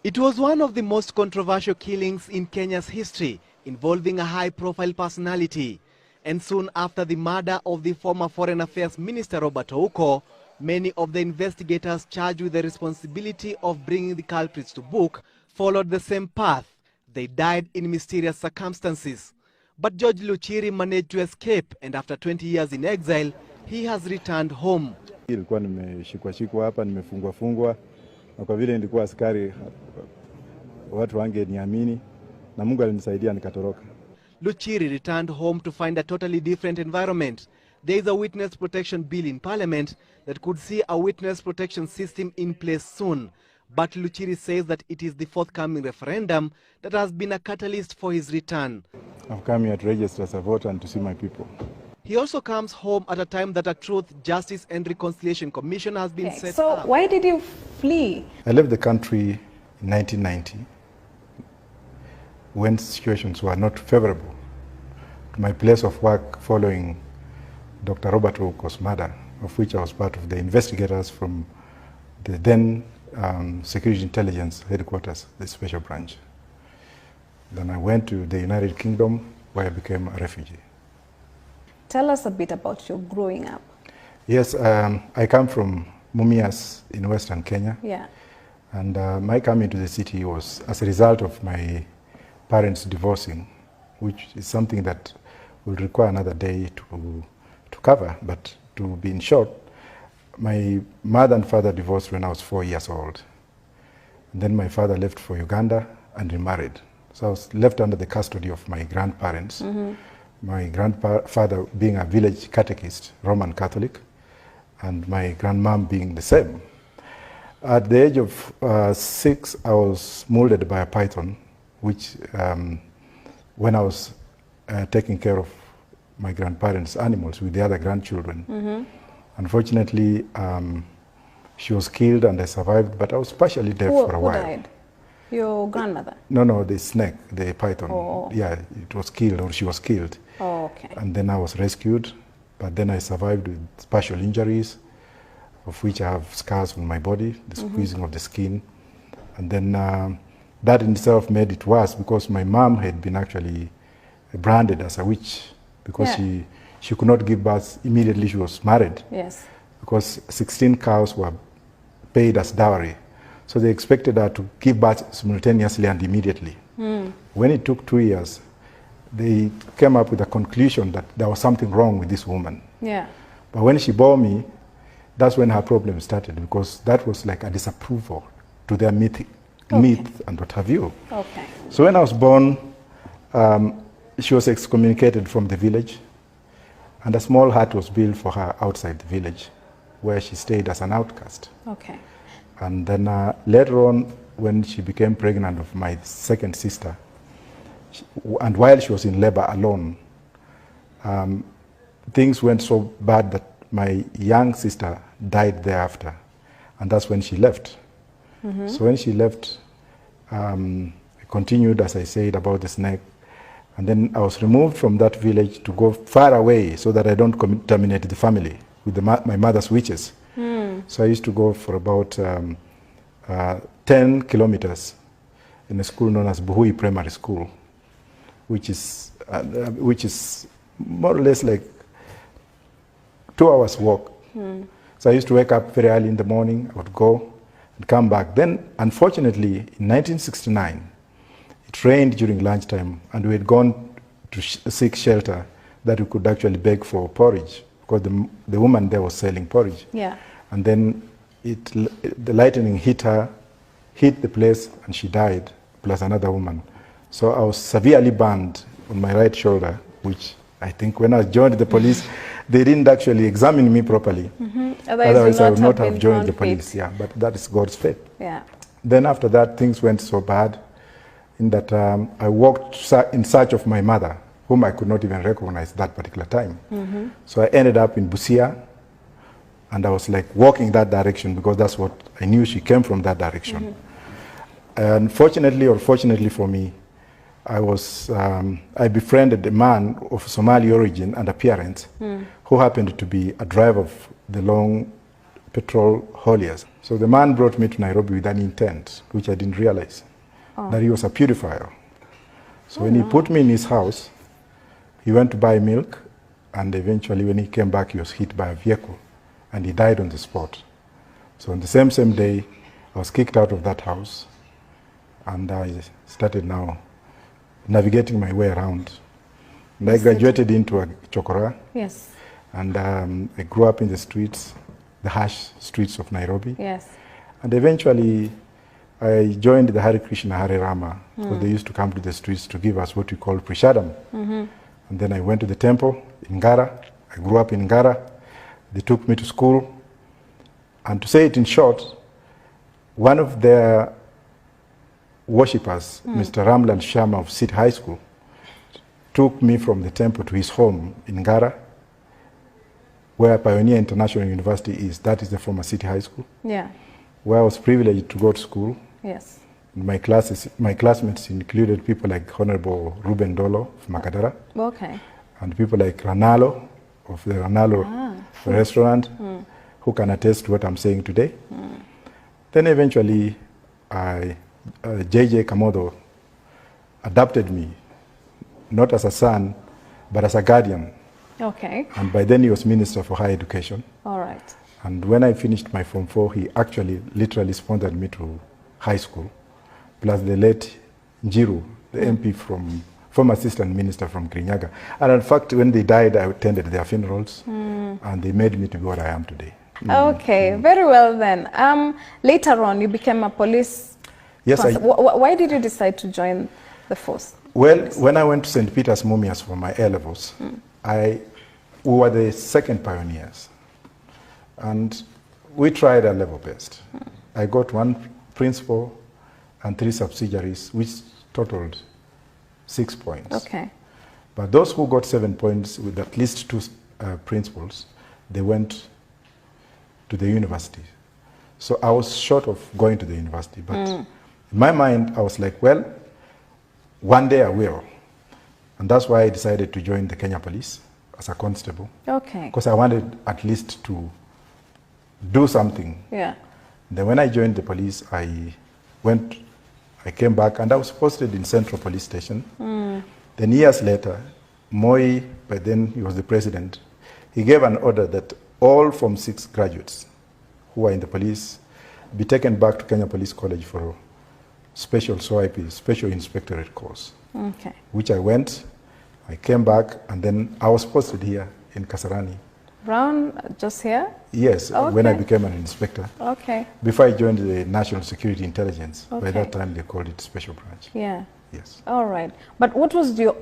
It was one of the most controversial killings in Kenya's history, involving a high-profile personality. And soon after the murder of the former Foreign Affairs Minister Robert Ouko, many of the investigators charged with the responsibility of bringing the culprits to book followed the same path. They died in mysterious circumstances. But George Luchiri managed to escape, and after 20 years in exile, he has returned home. Nilikuwa nimeshikwa hapa, nimefungwa na kwa vile nilikuwa askari watu wangeniamini na Mungu alinisaidia nikatoroka. Luchiri returned home to find a totally different environment. There is a witness protection bill in parliament that could see a witness protection system in place soon. But Luchiri says that it is the forthcoming referendum that has been a catalyst for his return. I've come here to register as a voter and to see my people. He also comes home at a time that a Truth, Justice and Reconciliation Commission has been set up. So why did you flee? I left the country in 1990 when situations were not favorable to my place of work following Dr. Robert Ouko's murder, of which I was part of the investigators from the then Security Intelligence Headquarters, the special branch. Then I went to the United Kingdom, where I became a refugee. Tell us a bit about your growing up. Yes, I come from Mumias in Western Kenya. Yeah. And my coming to the city was as a result of my parents divorcing, which is something that will require another day to cover. But to be in short, my mother and father divorced when I was 4 years old. And then my father left for Uganda and remarried. So I was left under the custody of my grandparents. Mm-hmm. My grandfather being a village catechist, Roman Catholic, and my grandmom being the same. At the age of 6, I was molded by a python, which when I was taking care of my grandparents' animals with the other grandchildren. Mm-hmm. Unfortunately, she was killed and I survived, but I was partially deaf for a while. Who died? Your grandmother? No, the snake, the python. Oh. Yeah, it was killed, or she was killed. Oh, okay. And then I was rescued, but then I survived with partial injuries, of which I have scars on my body, the squeezing of the skin. And then that in itself made it worse because my mom had been actually branded as a witch because she could not give birth immediately she was married. Yes. Because 16 cows were paid as dowry. So they expected her to give birth simultaneously and immediately. Mm. When it took 2 years, they came up with a conclusion that there was something wrong with this woman. Yeah. But when she bore me, that's when her problem started, because that was like a disapproval to their myth and what have you. Okay. So when I was born, she was excommunicated from the village, and a small hut was built for her outside the village, where she stayed as an outcast. Okay. And then later on, when she became pregnant of my second sister, and while she was in labor alone, things went so bad that my young sister died thereafter, and that's when she left. Mm-hmm. So when she left, I continued, as I said, about the snake, and then I was removed from that village to go far away so that I don't contaminate the family with my mother's witches. Mm. So I used to go for about 10 kilometers in a school known as Buhui Primary School, which is more or less like 2 hours walk. Mm. So I used to wake up very early in the morning, I would go and come back. Then, unfortunately, in 1969, it rained during lunchtime, and we had gone to seek shelter that we could actually beg for porridge, because the woman there was selling porridge. Yeah. And then the lightning hit her, hit the place, and she died, plus another woman. So I was severely burned on my right shoulder, which I think when I joined the police, they didn't actually examine me properly. Mm-hmm. Otherwise I would not have joined the police. Yeah, but that is God's fate. Yeah. Then after that, things went so bad in that I walked in search of my mother, whom I could not even recognize that particular time. Mm-hmm. So I ended up in Busia, and I was like walking that direction because that's what I knew, she came from that direction. Mm-hmm. And fortunately or fortunately for me, I befriended a man of Somali origin and appearance who happened to be a driver of the long petrol hauliers. So the man brought me to Nairobi with an intent, which I didn't realize, that he was a purifier. So when he put me in his house, he went to buy milk, and eventually when he came back, he was hit by a vehicle, and he died on the spot. So on the same day, I was kicked out of that house, and I started now navigating my way around. And I graduated into a chokora. Yes. And I grew up in the streets, the harsh streets of Nairobi. Yes. And eventually, I joined the Hare Krishna Hare Rama. So they used to come to the streets to give us what we call prashadam. And then I went to the temple in Ngara. I grew up in Ngara. They took me to school. And to say it in short, one of their worshippers, Mr. Ramlal Sharma of City High School, took me from the temple to his home in Ngara, where Pioneer International University is. That is the former City High School. Yeah. Where I was privileged to go to school. Yes. My classmates included people like Honorable Ruben Dolo of Makadara. Okay. And people like Ranalo of the Ranalo restaurant, who can attest to what I'm saying today. Then eventually, J.J. Kamodo adopted me, not as a son, but as a guardian. Okay. And by then he was Minister for Higher Education. All right. And when I finished my Form 4, he actually literally sponsored me to high school, plus the late Njiru, the MP from, former Assistant Minister from Kirinyaga. And in fact, when they died, I attended their funerals, and they made me to be what I am today. Okay, very well then. Later on, you became a police. Yes. Why did you decide to join the force? Well, when I went to St. Peter's Mumias for my A-levels, we were the second pioneers. And we tried our level best. I got 1 principal and 3 subsidiaries, which totaled 6 points. Okay. But those who got 7 points with at least 2 principals, they went to the university. So I was short of going to the university. But in my mind, I was like, well, one day I will. And that's why I decided to join the Kenya Police as a constable. Okay. Because I wanted at least to do something. Yeah. Then when I joined the police, I came back and I was posted in Central Police Station. Then years later, Moi, by then he was the president, he gave an order that all Form 6 graduates who are in the police be taken back to Kenya Police College for a special SOIP, special inspectorate course. Okay. Which I went, I came back, and then I was posted here in Kasarani. Brown, just here? Yes, okay. When I became an inspector. Okay. Before I joined the National Security Intelligence. Okay. By that time, they called it Special Branch. Yeah. Yes. All right. But what was your